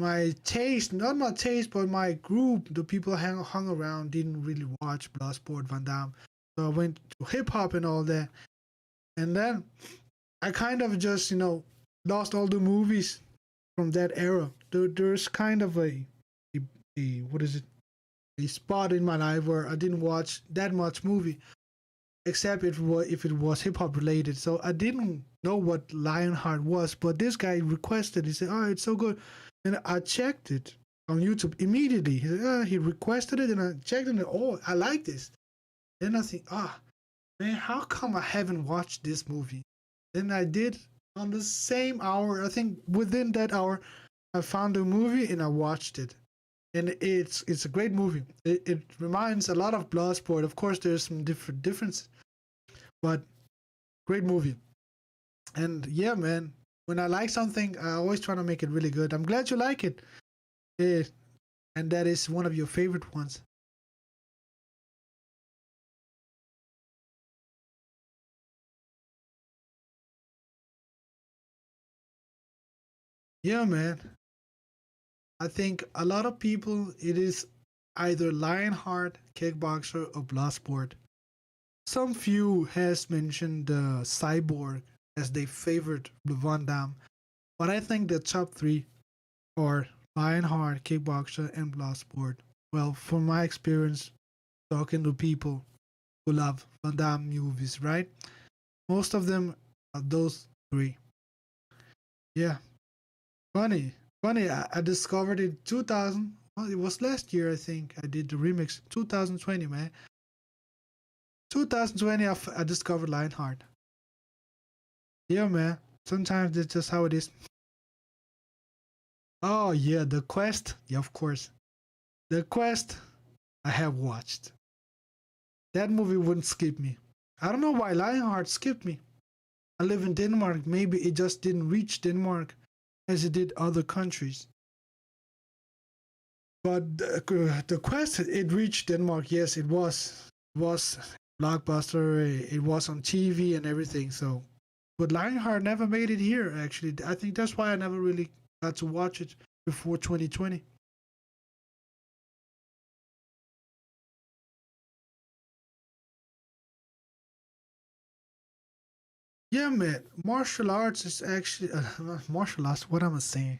My taste, not my taste, but my group, the people hung around, didn't really watch Bloodsport, Van Damme. So I went to hip hop and all that. And then I kind of just, lost all the movies from that era. There's kind of a what is it? A spot in my life where I didn't watch that much movie, except if it was hip hop related. So I didn't know what Lionheart was, but this guy requested. He said, "Oh, it's so good," and I checked it on YouTube immediately. He said, "Oh," he requested it, and I checked it. And, oh, I like this. Then I think, man, how come I haven't watched this movie? Then I did on the same hour. I think within that hour, I found the movie and I watched it. And it's a great movie. It reminds a lot of Bloodsport. Of course, there's some differences, but great movie. And yeah, man, when I like something, I always try to make it really good. I'm glad you like it. Eh, and that is one of your favorite ones. Yeah, man. I think a lot of people, it is either Lionheart, Kickboxer, or Bloodsport. Some few has mentioned Cyborg as their favorite Van Damme, but I think the top three are Lionheart, Kickboxer, and Bloodsport. Well, from my experience talking to people who love Van Damme movies, right? Most of them are those three. Yeah, funny. Funny, I discovered it 2000. Well, it was last year, I think. I did the remix. 2020, man. 2020, I discovered Lionheart. Yeah, man. Sometimes that's just how it is. Oh, yeah, The Quest. Yeah, of course. The Quest, I have watched. That movie wouldn't skip me. I don't know why Lionheart skipped me. I live in Denmark. Maybe it just didn't reach Denmark as it did other countries. But the Quest, it reached Denmark. Yes, it was blockbuster. It was on TV and everything. So, but Lionheart never made it here. Actually, I think that's why I never really got to watch it before 2020. Yeah, man. Martial arts is actually martial arts. What am I saying?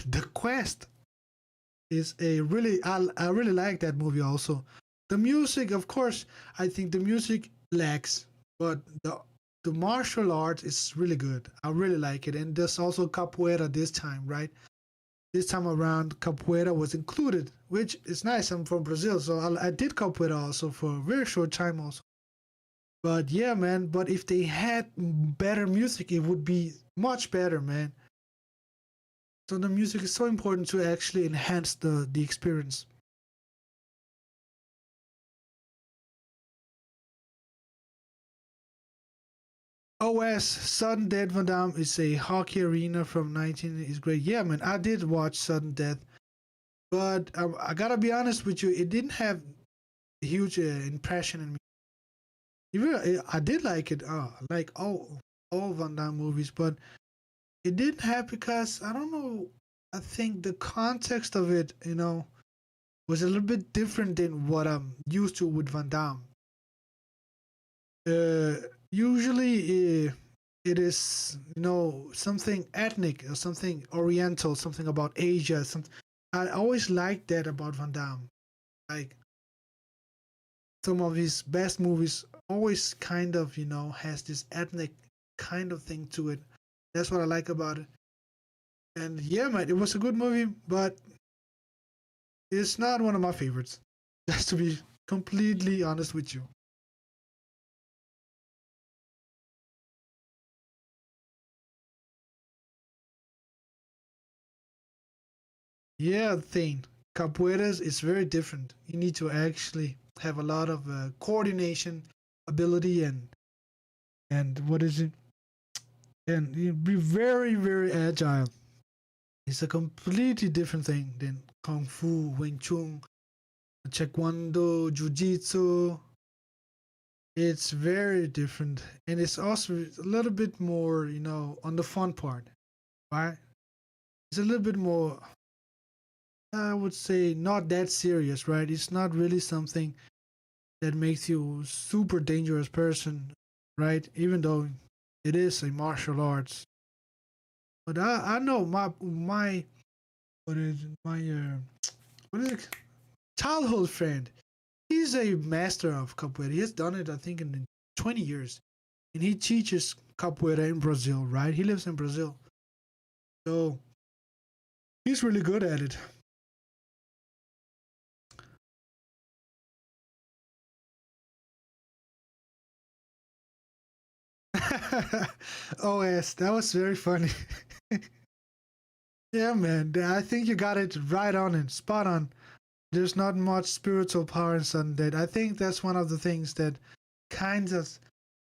The Quest is a really I really like that movie also. The music, of course, I think the music lacks, but the martial art is really good. I really like it, and there's also capoeira this time, right? This time around, capoeira was included, which is nice. I'm from Brazil, so I did capoeira also for a very short time also. But yeah, man. But if they had better music, it would be much better, man. So the music is so important to actually enhance the experience. OS Sudden Death Van Damme is a hockey arena from 19 is great. Yeah, man, I did watch Sudden Death, but I gotta be honest with you, it didn't have a huge impression in me. Even I did like it. Like all Van Damme movies, but it didn't have because I don't know. I think the context of it, was a little bit different than what I'm used to with Van Damme. Uh, Usually, it is something ethnic or something Oriental, something about Asia. Something I always liked that about Van Damme. Like some of his best movies always kind of has this ethnic kind of thing to it. That's what I like about it. And yeah, man, it was a good movie, but it's not one of my favorites. Just to be completely honest with you. Yeah, thing. Capoeiras is very different. You need to actually have a lot of coordination, ability, and what is it? And you be very very agile. It's a completely different thing than kung fu, wing chun, taekwondo, jiu-jitsu. It's very different, and it's also a little bit more, on the fun part, right? It's a little bit more, I would say, not that serious, right? It's not really something that makes you a super dangerous person, right? Even though it is a martial arts. But I know my what is it? My what is it? Childhood friend. He's a master of capoeira. He has done it, I think, in 20 years, and he teaches capoeira in Brazil, right? He lives in Brazil, so he's really good at it. Oh yes, that was very funny. Yeah, man, I think you got it right on and spot on. There's not much spiritual power in Sudden Death. I think that's one of the things that kind of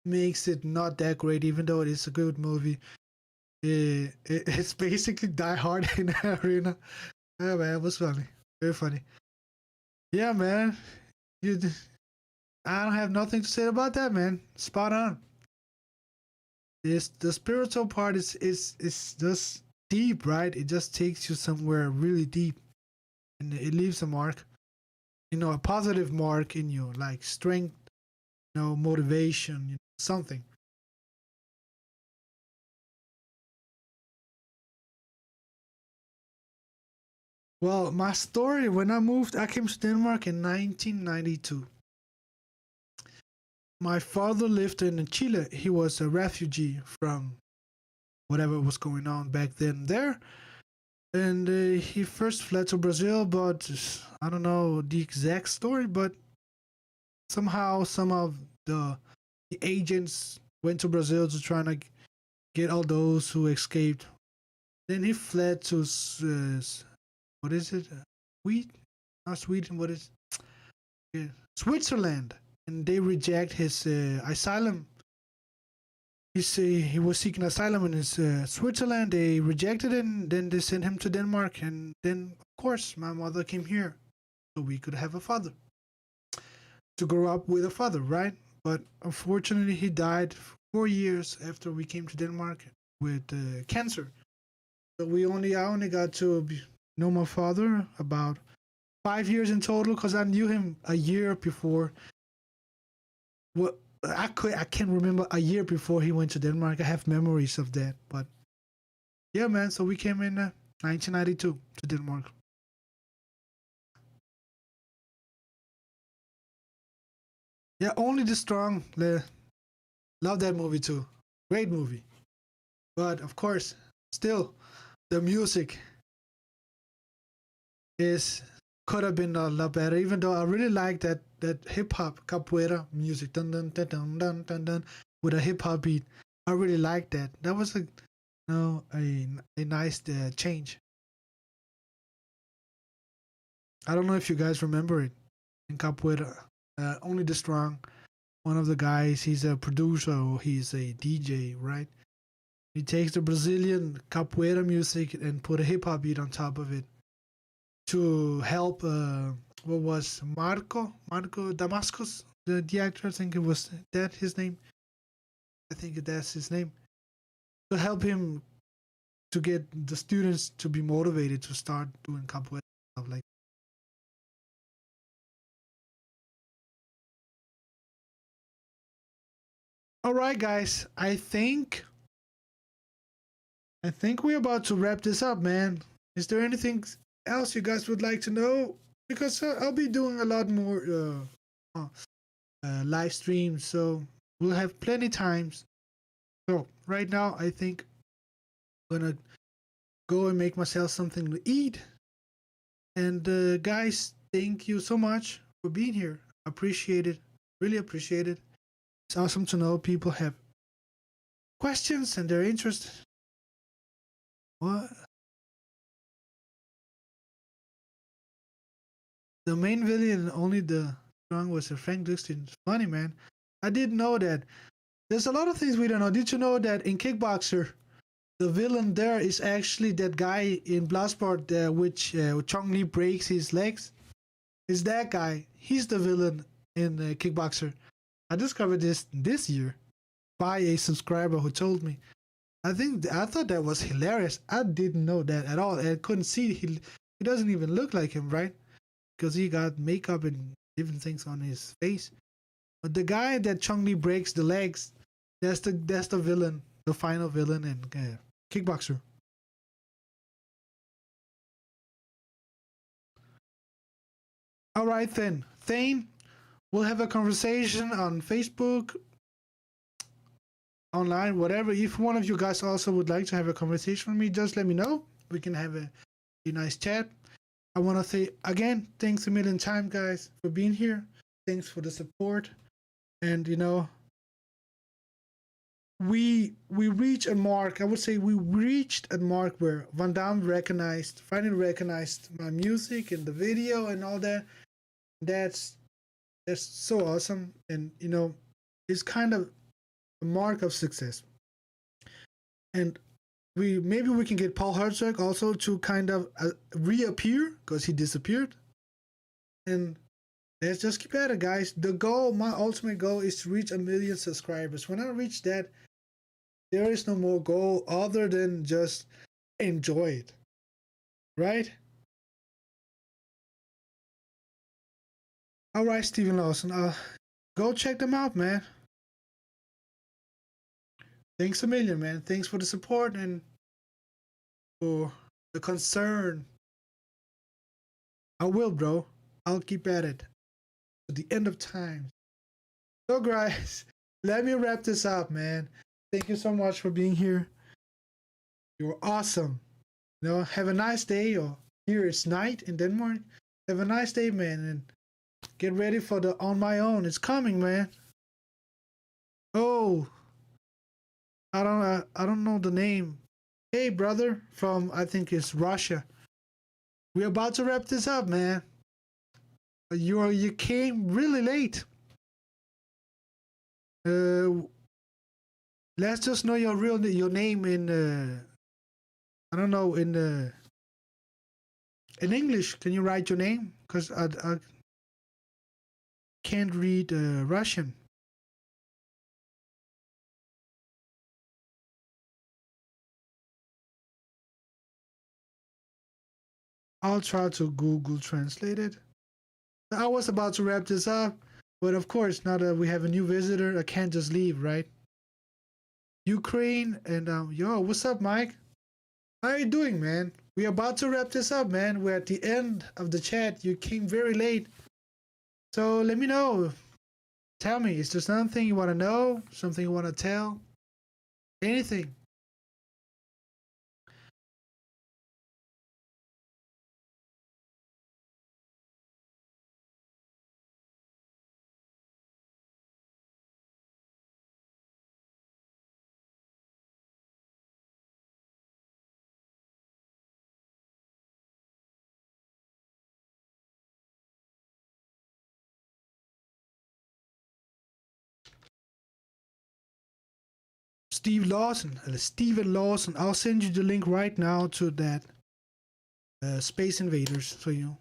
makes it not that great, even though it is a good movie. It's basically Die Hard in the arena. Yeah, man, it was funny, very funny. Yeah, man, you. I don't have nothing to say about that, man. Spot on. This the spiritual part is just deep, right? It just takes you somewhere really deep, and it leaves a mark. A positive mark in you, like strength, motivation, something. Well, my story when I came to Denmark in 1992. My father lived in Chile. He was a refugee from whatever was going on back then there. And he first fled to Brazil, but I don't know the exact story, but somehow some of the agents went to Brazil to try to get all those who escaped. Then he fled to what is it? Sweden? Not Sweden. What is it? Switzerland? And they reject his asylum. He was seeking asylum in Switzerland. They rejected it, and then they sent him to Denmark. And then, of course, my mother came here so we could have a father to grow up with a father, right? But unfortunately, he died 4 years after we came to Denmark with cancer. So I only got to know my father about 5 years in total because I knew him a year before. What I can't remember a year before he went to Denmark. I have memories of that, but yeah, man. So we came in 1992 to Denmark. Yeah, only the strong. Love that movie too. Great movie. But of course, still, the music is could have been a lot better. Even though I really like that hip hop capoeira music, dun dun dun dun dun dun dun, with a hip hop beat. I really like that. That was a nice change. I don't know if you guys remember it in capoeira. Only the strong. One of the guys, he's a producer or he's a DJ, right? He takes the Brazilian capoeira music and put a hip hop beat on top of it to help. What was Marco Damascus? the actor. I think it was that his name. I think that's his name. To help him to get the students to be motivated to start doing capoeira stuff like. All right, guys. I think we're about to wrap this up, man. Is there anything else you guys would like to know? Because I'll be doing a lot more live streams, so we'll have plenty times. So right now, I think I'm gonna go and make myself something to eat. And guys, thank you so much for being here. Appreciate it. Really appreciate it. It's awesome to know people have questions and they're interested. What? The main villain, only the strong, was a Frank Dixon. Funny, man. I didn't know that. There's a lot of things we don't know. Did you know that in Kickboxer, the villain there is actually that guy in Bloodsport, which Chong Li breaks his legs? It's that guy. He's the villain in Kickboxer. I discovered this year by a subscriber who told me. I thought that was hilarious. I didn't know that at all. I couldn't see. He doesn't even look like him, right? Because he got makeup and different things on his face. But the guy that Chong Li breaks the legs, that's the villain, the final villain in Kickboxer. All right then, Thane, we'll have a conversation on Facebook, online, whatever. If one of you guys also would like to have a conversation with me, just let me know. We can have a nice chat. I want to say again, thanks a million times, guys, for being here. Thanks for the support. And we reached a mark. I would say we reached a mark where Van Damme finally recognized my music and the video and all that. That's so awesome, and it's kind of a mark of success. And maybe we can get Paul Herzog also to kind of reappear because he disappeared. And let's just keep at it, guys. The goal, my ultimate goal, is to reach 1 million subscribers. When I reach that, there is no more goal other than just enjoy it, right? All right, Steven Lawson, go check them out, man. Thanks a million, man. Thanks for the support and for the concern. I will, bro. I'll keep at it to the end of time. So, guys, let me wrap this up, man. Thank you so much for being here. You're awesome. Have a nice day. Or here it's night in Denmark. Have a nice day, man, and get ready for the On My Own. It's coming, man. Oh, I don't know the name. Hey, brother, from I think it's Russia. We're about to wrap this up, man. You came really late. Let's just know your name in I don't know in English. Can you write your name? Because I can't read Russian. I'll try to Google Translate it. I was about to wrap this up, but of course, now that we have a new visitor, I can't just leave, right? Ukraine and yo, what's up, Mike? How are you doing, man? We're about to wrap this up, man. We're at the end of the chat. You came very late, so let me know. Tell me, is there something you want to know? Something you want to tell? Anything? Steven Lawson. I'll send you the link right now to that Space Invaders so you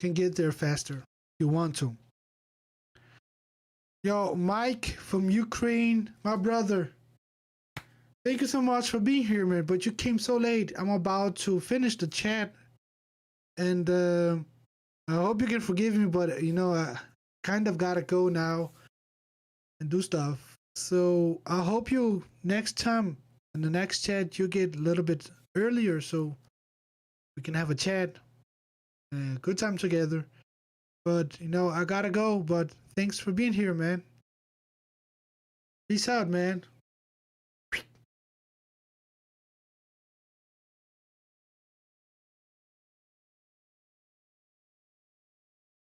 can get there faster if you want to. Yo, Mike from Ukraine, my brother. Thank you so much for being here, man. But you came so late. I'm about to finish the chat, and I hope you can forgive me. But I kind of gotta go now and do stuff. So I hope you next time in the next chat you get a little bit earlier, so we can have a chat, good time together. But I gotta go. But thanks for being here, man. Peace out, man.